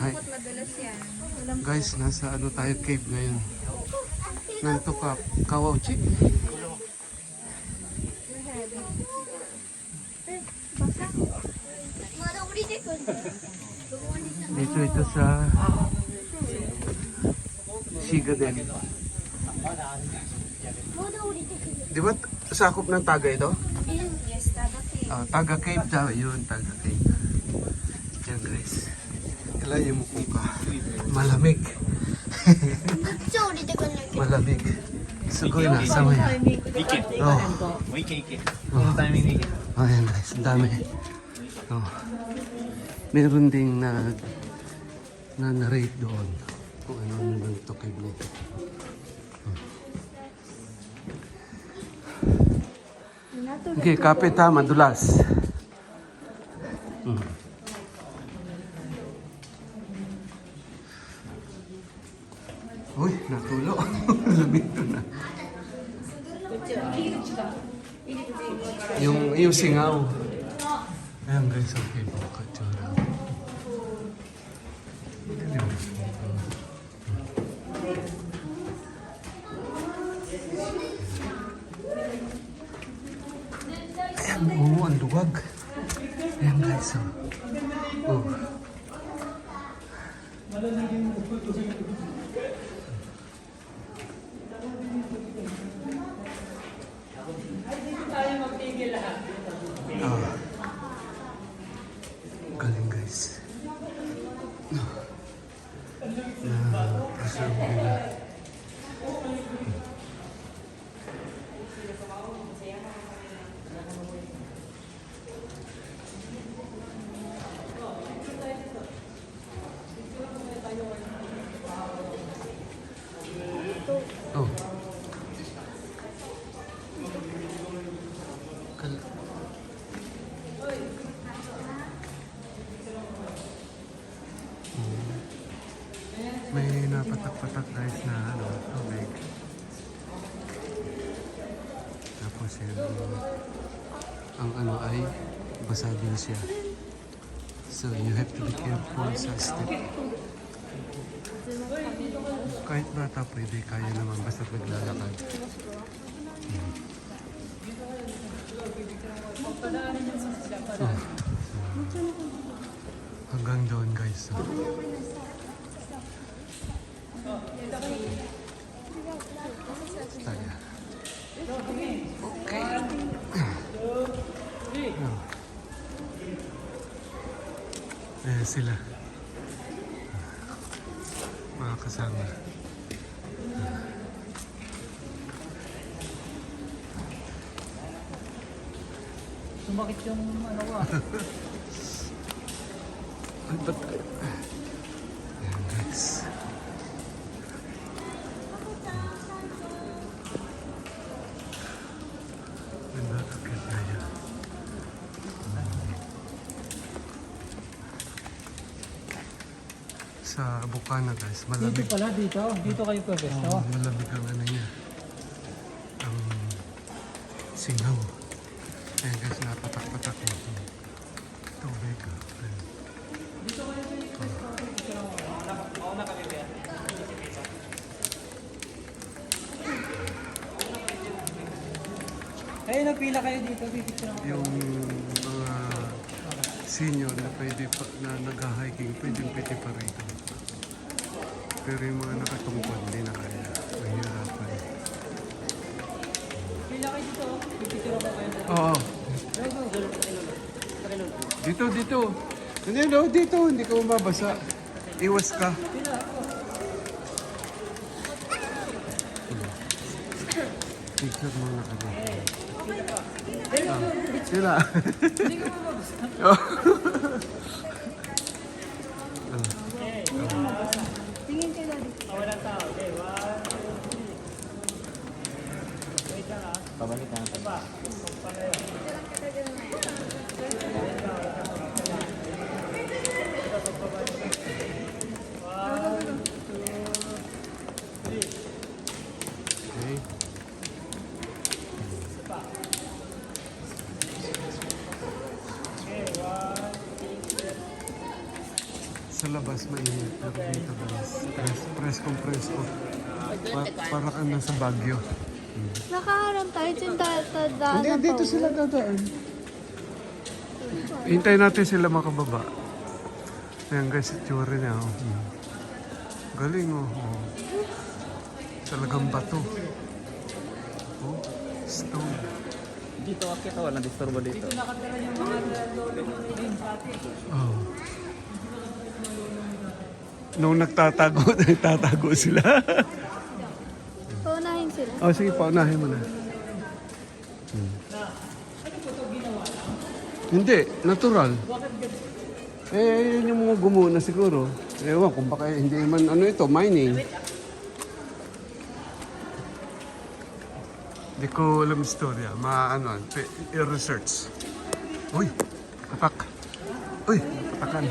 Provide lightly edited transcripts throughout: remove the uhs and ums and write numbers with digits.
Takot madalas yan. Guys, nasa ano tayo cave ngayon. Nanto ka, Kawauchi. Dito ito sa Shigaden. Di ba sakop ng Taga ito? Yes, Taga Cave. Taga Cave daw. Yun, Taga Cave. Yan guys. Kailan yung mukha ka. Malamig. Malamig. Sugoy na, sama yan. Oh. Ayan guys, ang dami. Oh. Meron ding na-narrate doon kung ano nang ito cave nito. Okay, kapit ha, madulas. Uy, natulo. Lamig to na. Yung singaw. Ayan guys, okay po. Katsura. Ayan, oo, ang duwag. Ayan guys, oh. Galing guys. Na-preserve nila. Oh. May napatak-patak guys na ano, tubig. Tapos yun, ang ano ay basa din siya. So you have to be careful sa step. Kahit bata pwede, kaya naman basta paglalakad. Oh. Hanggang doon guys. Tayo. Okay. Ayan sila. Mga kasama. Sumakit yung ano ko. Ay, ba't? Ayan guys. Ganda kakit na yan. Sa Bukana guys, Dito malamig. pala, dito. Dito kayo pwesto. Malamig ang ano niya. Ang singaw. Ayan guys, napatak-patak yung tubig. Ayan. Dito kayo pwesto. Oo na kami kaya. Ay, nagpila kayo dito. Pipicture ako. Yung mga senior na pwede pa, na nag-hiking, pwede pa rito. Pero yung mga nakatungkod, hindi na kaya. Mahirapan. Pila kayo dito. Pipicture ako kayo. Oo. Dito. Hindi, no, dito. Hindi ka mababasa. Iwas ka. Picture muna kami. Sila. Hindi ka mababasa. Tingin kayo lagi. Walang tao. Okay, 1, 2, 3. Wait lang ah. Pabalik na. Diba? Okay. Sa labas labas mainit. Pero dito guys, presko. Para ka nasa Baguio. Nakaharap tayo dyan daan. Hindi, dito sila dadaan. Hintayin natin sila makababa. Ayan guys, itsura niya. Oh. Galing oh. Oh. Talagang bato. Oh, stone. Dito kita, walang disturbo dito. Oh. Nung nagtatago sila. Paunahin sila. Oh, sige, paunahin mo na. Hindi, natural. Yun yung mga gumuna siguro. Ewan, kung baka hindi man, mining. Hindi ko alam istorya. I-research. Uy, tapak. Uy, tatakan.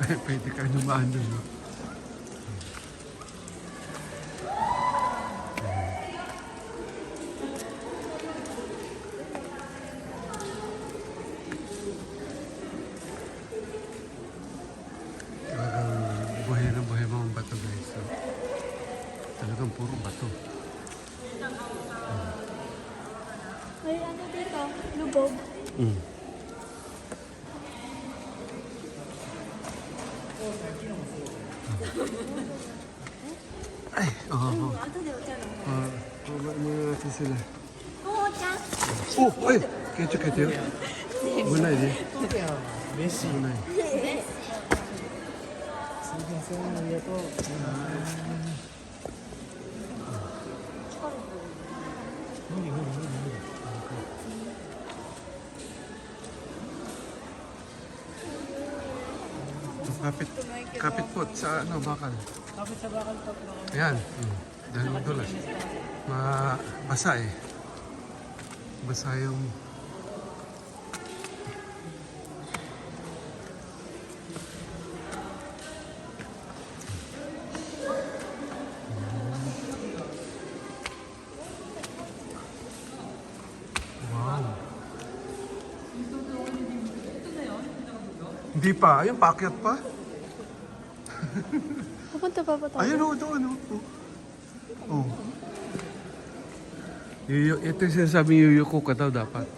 Pwede ka dumaan dun, no? Talagang buhay na buhay mga bato guys. So, talagang puro bato. May ano dito, lubog. Ay, oo. Mga natin sila. Oh, ay! Kecho. Bunay di. Bunay. Kapit po sa bakal. Kapit sa bakal to. Ayan. Dahil madulas. Basa eh. Basa yung... Wow. Hindi pa. Ayun, paakyat pa. Pupunta pa tayo. Ayun o, doon o. Oh. Ito yung sinasabing yuyuko ka daw dapat.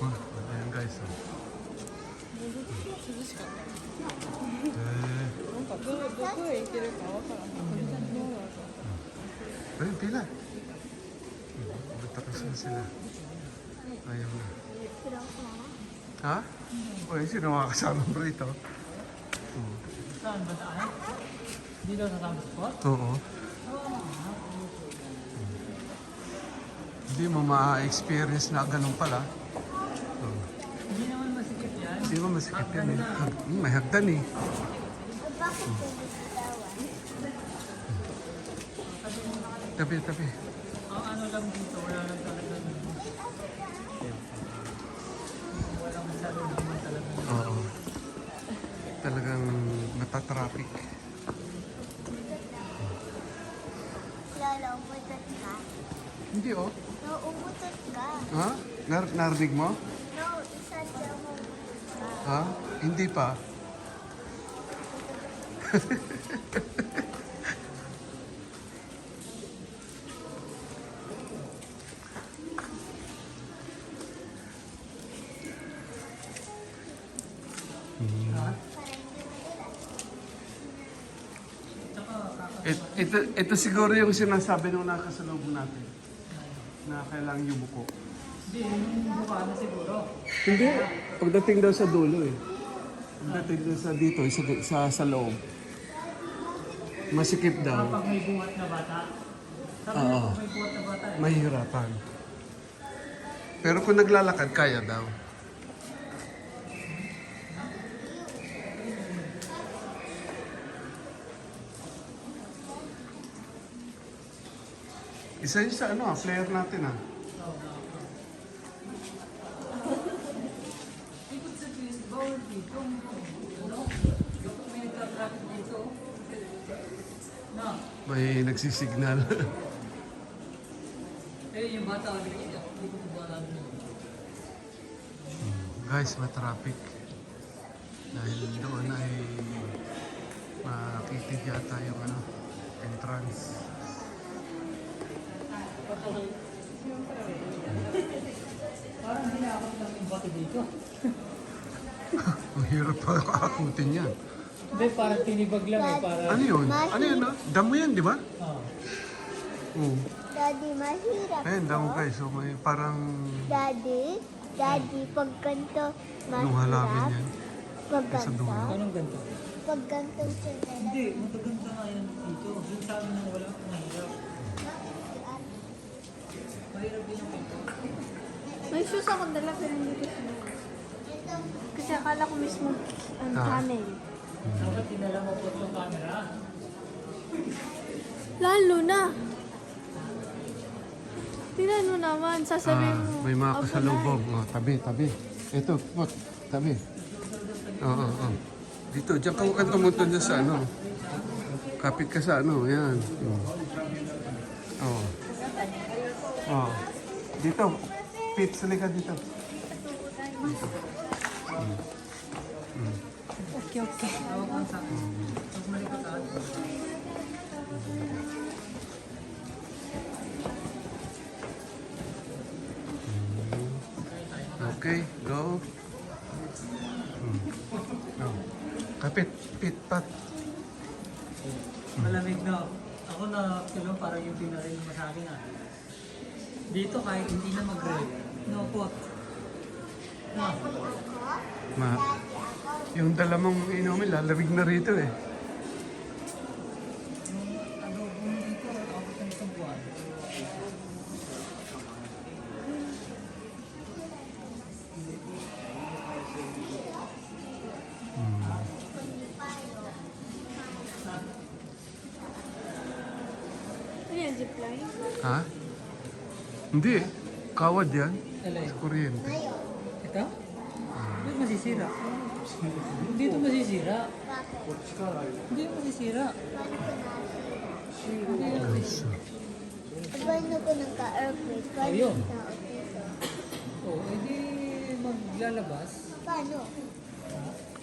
Ayan guys. Oh. Ayun, pila. Batakas na sila. Ayaw na. Ha? O, yun, sino makakasama mo rito? Saan ba tayo? Dito sa tamang spot? Oo. Hindi mo ma-experience na ganun pala. Oo. Hindi naman masikip yan. Hindi mo masikip yan eh. May hagdan eh. Tabi. Ang ano lang dito, wala lang talaga dito. Walang masyado naman talaga. Oo. Talagang natatraffic. Lalo, umutot ka. Hindi oh. No, umutot ka. Ha? Narinig mo? No, isa siya umutot ka. Ha? Hindi pa. Ito siguro yung sinasabi nung nakasalubong natin na kailangan yung buko. Hindi, yung buka na siguro. Hindi. Pagdating daw sa dulo eh. Pagdating daw sa dito, sa loob. Masikip daw. Kapag may buhat na bata. Sabi Oo. mo, may buhat na bata eh. Mahihirapan. Pero kung naglalakad, kaya daw. Isa yun sa player natin ah. Ikot sa twist, bawal dito. May nagka-traffic dito. Na, May nagsisignal. yung bata, hindi ko ba alam. Guys, matraffic. Dahil doon ay makitid yata yung ano, entrance. Parang hinakot lang yung bato dito. Ang hirap pa kakakutin yan. Hindi, parang tinibag lang eh. Para... Ano yun? Ano yun? Ah? Damo yan, di ba? Oh. Oo. Daddy, mahirap Ayun, damo to. guys. So may parang Daddy, pag ganito, nung halapin mahirap. yan. Pag Sa ganito, dulo. Anong ganito? pag ganito siya Hindi, mataganda nga yan dito. Yung sa amin nang wala mahirap. Mahirap din ang pinto. May shoes ako dala pero hindi ko siya. Kasi akala ko mismo ang Ah. camel. Dapat dinala mo po yung camera. Lalo na. Tingnan mo naman, sasabihin Ah, mo. may mga "Aba, kasalubong. Oh, tabi, tabi. Ito, pot, tabi. Oo, oo. Dito, diyan ka huwag tumunto dyan sa ano. Kapit ka sa ano, yan. Oo. Oo. Dito, Pete, sali ka dito. Okay, okay. Okay, go. Oh. Kapit, Pete, pat. Malamig na. Ako na kilo parang yung pinarin mo sa akin ah. Dito kahit hindi na mag-rain. No pot. Ah, Ma, yung dala mong inumin, lalamig na rito eh. yung adobo mo dito, ako ng isang buwan. Ano yan, zipline? Ha? Hindi. Kawad yan. Alay. Kuryente. Ito? Hindi masisira. Dito masisira. Hindi masisira. Guys, Paano ko nagka-earthquake? Paano Ayun. yung tao dito? Oh, edi maglalabas. Paano?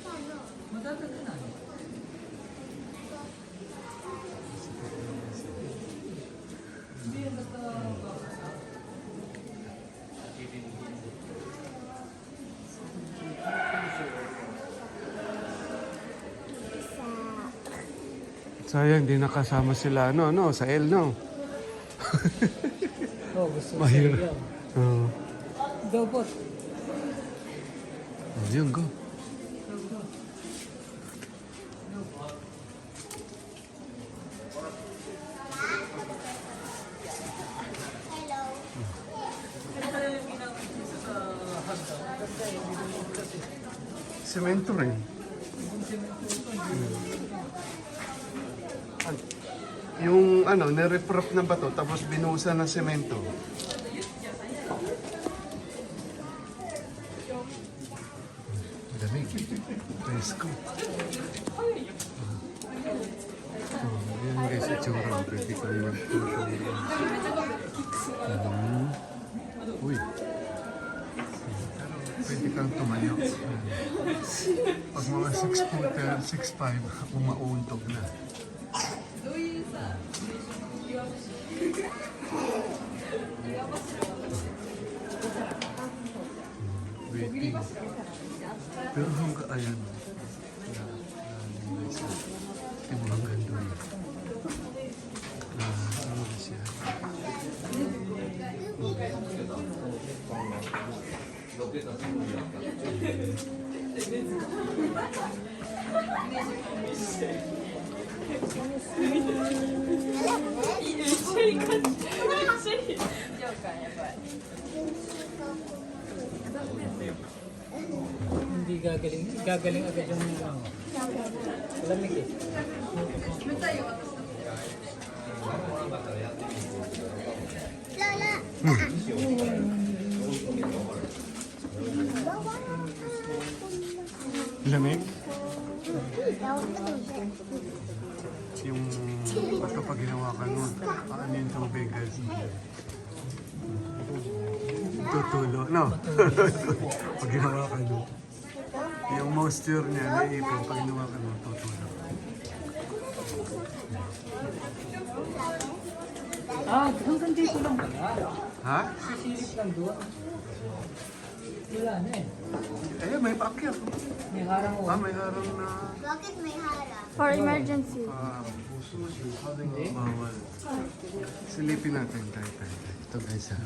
Paano? Matatagal. Hindi yan basta sayang, hindi nakasama sila, sa L, no? Oh, gusto ko Mahirap. sa'yo. Oo. Go pot. Oh, yun, go. Hello. Semento rin. Yung nire-prop na bato tapos binuhusan ng semento. Lamig. Presko. Yan guys, itsura. Pwede kang magtutulog. Uy. Pwede kang tumayo. Pag mga 6 footer, 6'5", umauntog na. Waiting. Pero hanggang ayan. Ito hanggang doon. Ano na siya? Hindi gagaling agad yung lamig eh. Lola! Lamig? Tawag na Yung bato pag ginawa ka nun, ano yung tubig guys? Tutulo, no? Pag ginawa ka mo. Yung moisture niya, naiipon. Pag ginawa ka mo, tutulo. Hanggang dito lang pala. Ha? Sisilip lang doon. Wala na eh. Eh, may paakyat. May harang o. May harang na... Bakit may harap? For emergency. Bawal. Silipin natin. Tayo. Ito guys ha.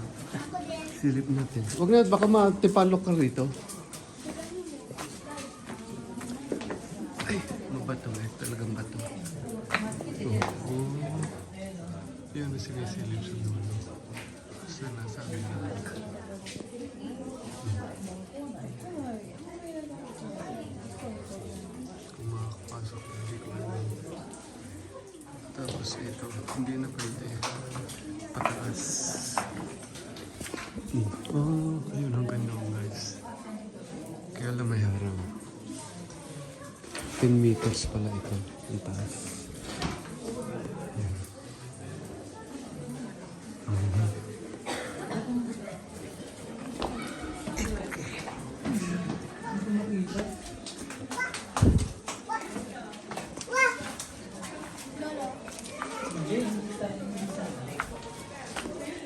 Silip natin. Huwag na, baka matipalok ka rito. Ay, mabato eh. Talagang bato. Oo. Yan na sinisilip sa dulo. Sana sabi na. Kung makakapasok, hindi ko alam. Tapos ito, hindi na pwede. Pataas. Ayun hanggang doon guys. Kaya lang may harang. 10 meters pala ito. Ang taas. Ayan.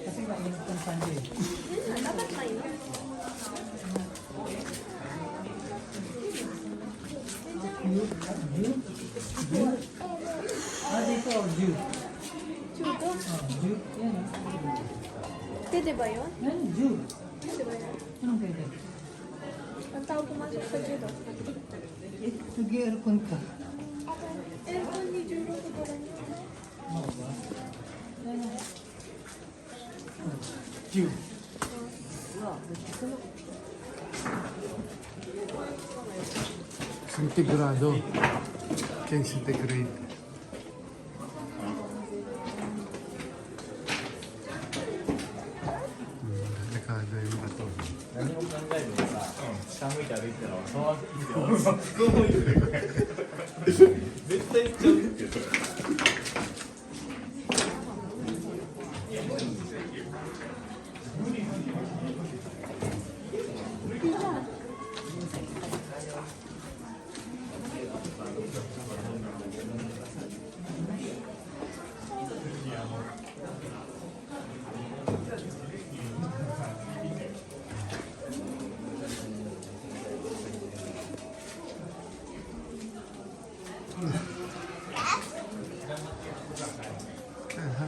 Kasi mainit ng Sunday. Dapat kayo. Dito, Jew. Chuto. Jew. Yan ah. Pwede ba yun? Yan, Jew. Pwede ba yun? Anong pwede? Ang tao pumasok sa judo. Nag-aircon ka. Aircon ni Judo ko ba lang? Oo ba? Yan ah. Jew. Centigrado. 10 centigrade. Delikado yung bato. 何も考えずにさ、下向いて歩いてたらそのままいいよ。そこ向いてるこれ。絶対行っちゃうってそれ。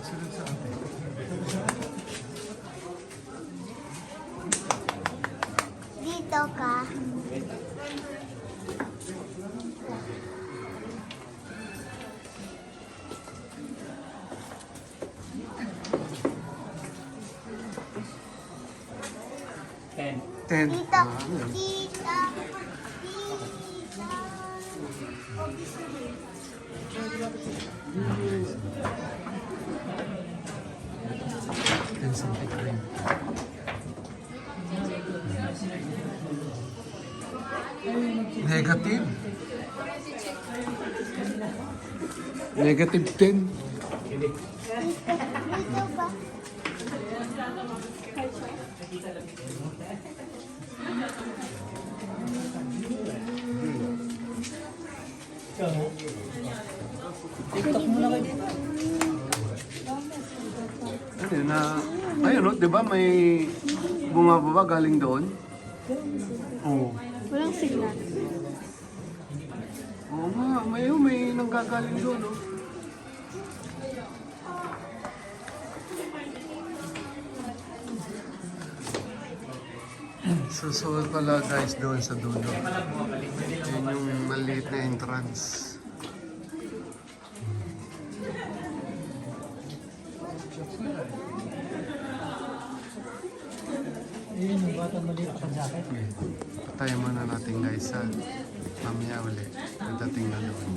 Sunod sa atin. Dito ka. Ten. 10. Dito. Ah, Dito. Ten centigrade. Negative. Negative 10. Dito ka. TikTok muna kayo dito. Ano yun na, ayun no, di ba may bumababa galing doon? Oo. Walang signal. Oo nga, may nanggagaling doon no. Susunod pala guys doon sa dulo. Yun yung maliit na entrance. Ayun, yung bata maliit sa jacket. Patayin muna natin guys sa mamaya ulit. Pagdating na doon.